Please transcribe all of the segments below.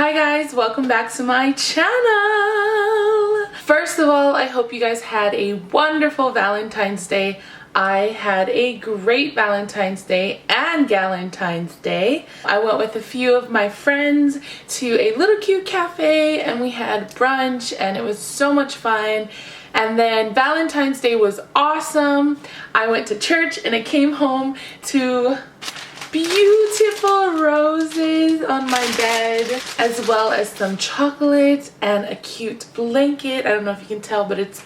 Hi guys, welcome back to my channel. First of all, I hope you guys had a wonderful Valentine's Day. I had a great Valentine's Day and Galentine's Day. I went with a few of my friends to a little cute cafe and we had brunch and it was so much fun. And then Valentine's Day was awesome. I went to church and I came home to beautiful roses on my bed, as well as some chocolate and a cute blanket. I don't know if you can tell, but it's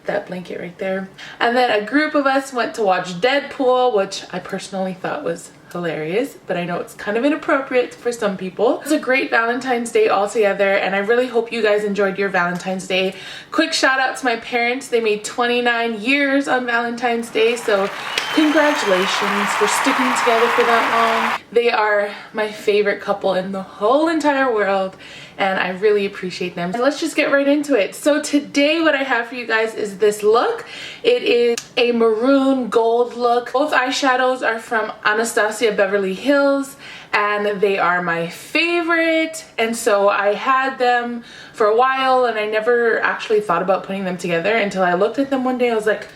that blanket right there. And then a group of us went to watch Deadpool, which I personally thought was hilarious, but I know it's kind of inappropriate for some people. It was a great Valentine's Day altogether, and I really hope you guys enjoyed your Valentine's Day. Quick shout out to my parents. They made 29 years on Valentine's Day, so congratulations for sticking together for that long. They are my favorite couple in the whole entire world, and I really appreciate them. And let's just get right into it. So today what I have for you guys is this look. It is a maroon gold look. Both eyeshadows are from Anastasia Beverly Hills and they are my favorite, and so I had them for a while and I never actually thought about putting them together until I looked at them one day. I was like,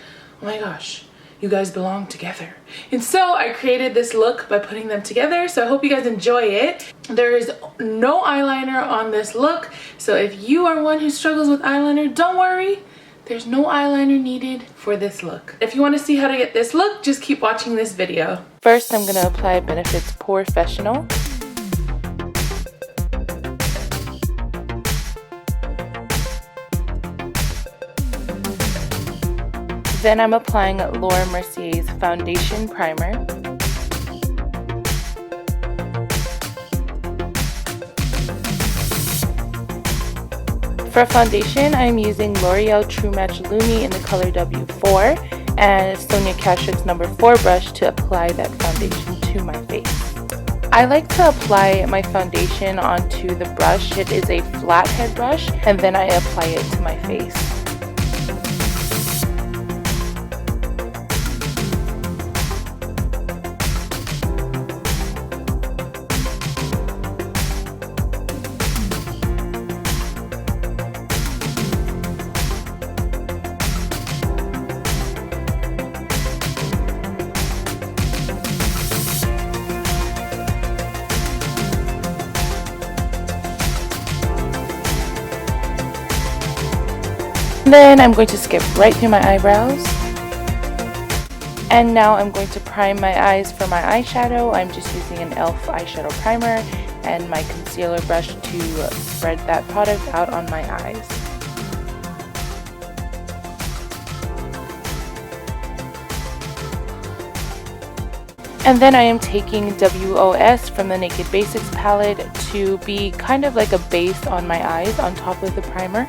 oh my gosh, you guys belong together. And so I created this look by putting them together, so I hope you guys enjoy it. There is no eyeliner on this look, so if you are one who struggles with eyeliner, don't worry. There's no eyeliner needed for this look. If you want to see how to get this look, just keep watching this video. First, I'm going to apply Benefit's Professional. Then I'm applying Mercier's Foundation Primer. For foundation, I'm using Loreal True Match Lumi in the color W.O.S and Sonia Kashuk's number 4 brush to apply that foundation to my face. I like to apply my foundation onto the brush. It is a flathead brush, and then I apply it to my face. Then I'm going to skip right through my eyebrows. And now I'm going to prime my eyes for my eyeshadow. I'm just using an e.l.f. eyeshadow primer and my concealer brush to spread that product out on my eyes. And then I am taking W.O.S from the Naked Basics palette to be kind of like a base on my eyes on top of the primer.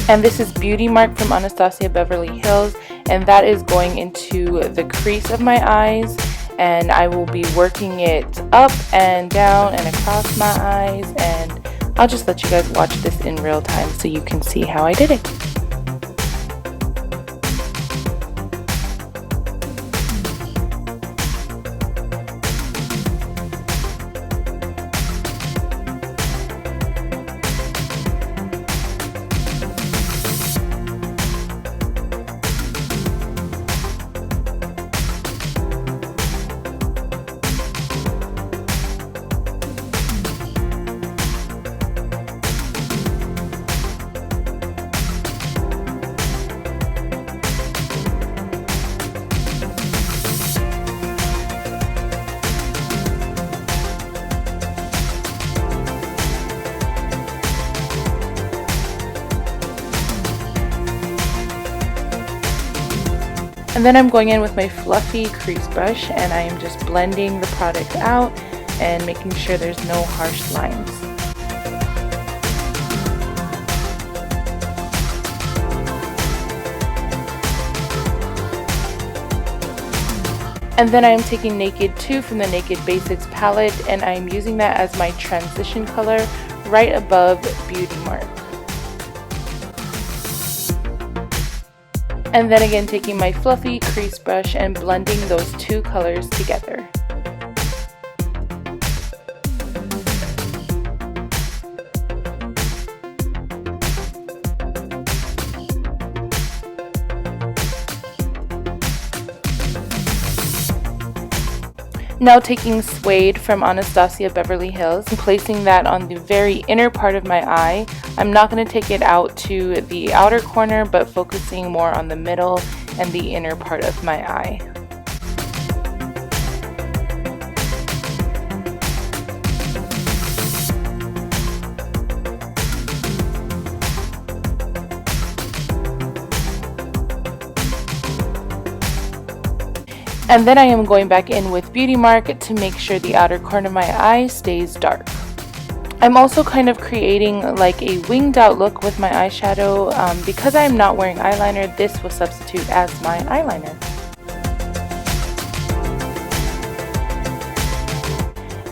And this is Beauty Mark from Anastasia Beverly Hills, and that is going into the crease of my eyes, and I will be working it up and down and across my eyes, and I'll just let you guys watch this in real time so you can see how I did it. And then I'm going in with my fluffy crease brush and I am just blending the product out and making sure there's no harsh lines. And then I am taking Naked 2 from the Naked Basics palette, and I am using that as my transition color right above Beauty Mark. And then again taking my fluffy crease brush and blending those two colors together. Now taking Suede from Anastasia Beverly Hills and placing that on the very inner part of my eye. I'm not going to take it out to the outer corner, but focusing more on the middle and the inner part of my eye. And then I am going back in with Beauty Mark to make sure the outer corner of my eye stays dark. I'm also kind of creating like a winged out look with my eyeshadow. Because I'm not wearing eyeliner, this will substitute as my eyeliner.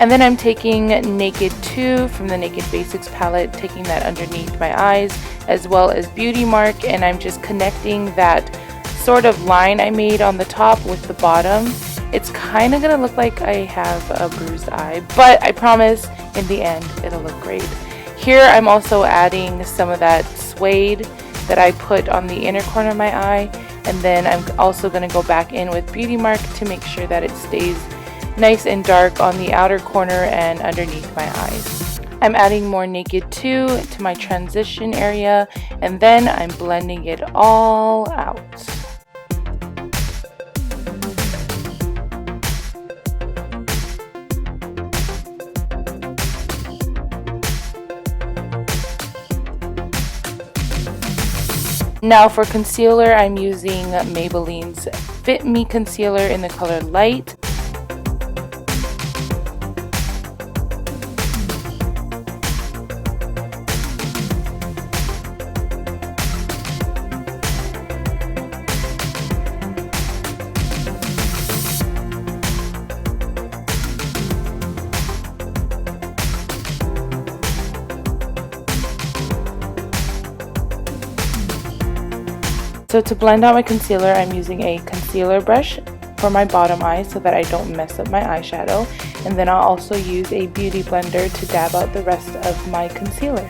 And then I'm taking Naked 2 from the Naked Basics palette, taking that underneath my eyes, as well as Beauty Mark, and I'm just connecting that sort of line I made on the top with the bottom. It's kind of gonna look like I have a bruised eye, but I promise in the end it'll look great. Here I'm also adding some of that Suede that I put on the inner corner of my eye, and then I'm also gonna go back in with Beauty Mark to make sure that it stays nice and dark on the outer corner and underneath my eyes. I'm adding more Naked 2 to my transition area, and then I'm blending it all out. Now for concealer, I'm using Maybelline's Fit Me Concealer in the color Light. So to blend out my concealer, I'm using a concealer brush for my bottom eye so that I don't mess up my eyeshadow. And then I'll also use a beauty blender to dab out the rest of my concealer.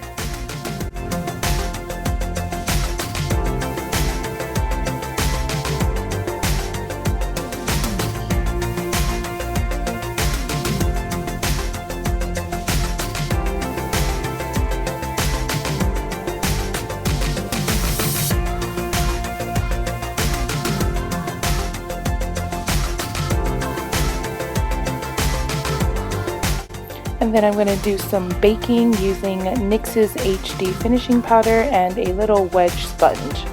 And then I'm going to do some baking using NYX's HD finishing powder and a little wedge sponge.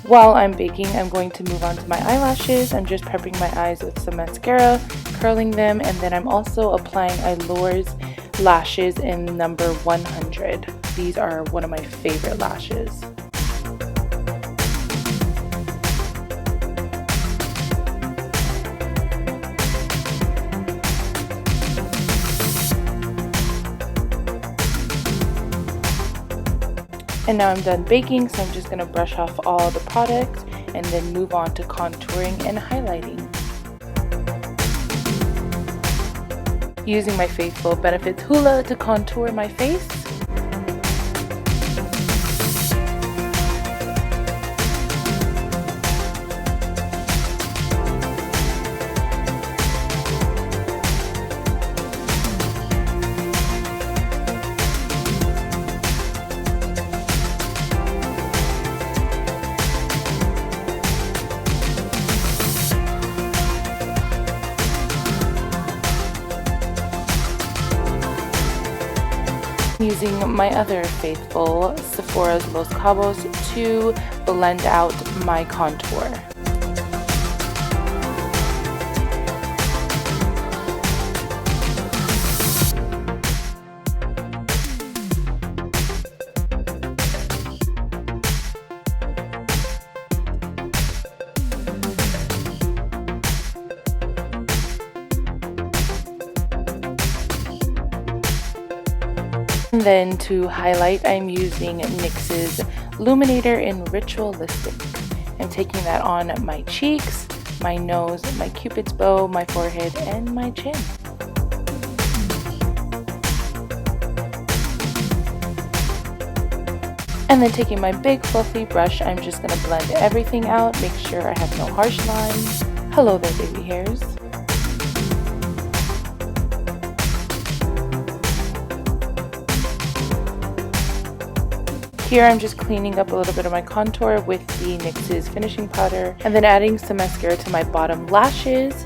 While I'm baking, I'm going to move on to my eyelashes. I'm just prepping my eyes with some mascara, curling them, and then I'm also applying Eylure's lashes in number 100. These are one of my favorite lashes. And now I'm done baking, so I'm just going to brush off all the product and then move on to contouring and highlighting. Using my Faithful Benefits Hoola to contour my face. Using my other faithful Sephora's Los Cabos to blend out my contour. And then to highlight, I'm using NYX's Luminator in Ritualistic. I'm taking that on my cheeks, my nose, my cupid's bow, my forehead, and my chin. And then taking my big fluffy brush, I'm just going to blend everything out, make sure I have no harsh lines. Hello there, baby hairs. Here I'm just cleaning up a little bit of my contour with the NYX's finishing powder, and then adding some mascara to my bottom lashes.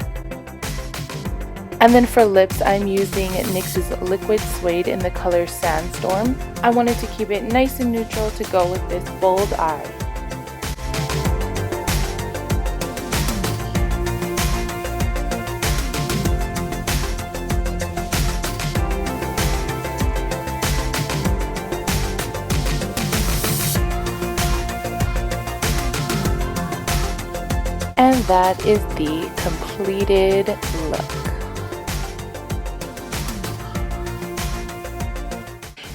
And then for lips, I'm using NYX's Liquid Suede in the color Sandstorm. I wanted to keep it nice and neutral to go with this bold eye. And that is the completed look.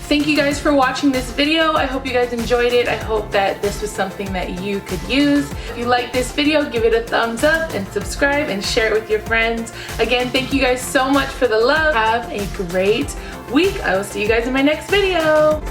Thank you guys for watching this video. I hope you guys enjoyed it. I hope that this was something that you could use. If you like this video, give it a thumbs up and subscribe and share it with your friends. Again, thank you guys so much for the love. Have a great week. I will see you guys in my next video.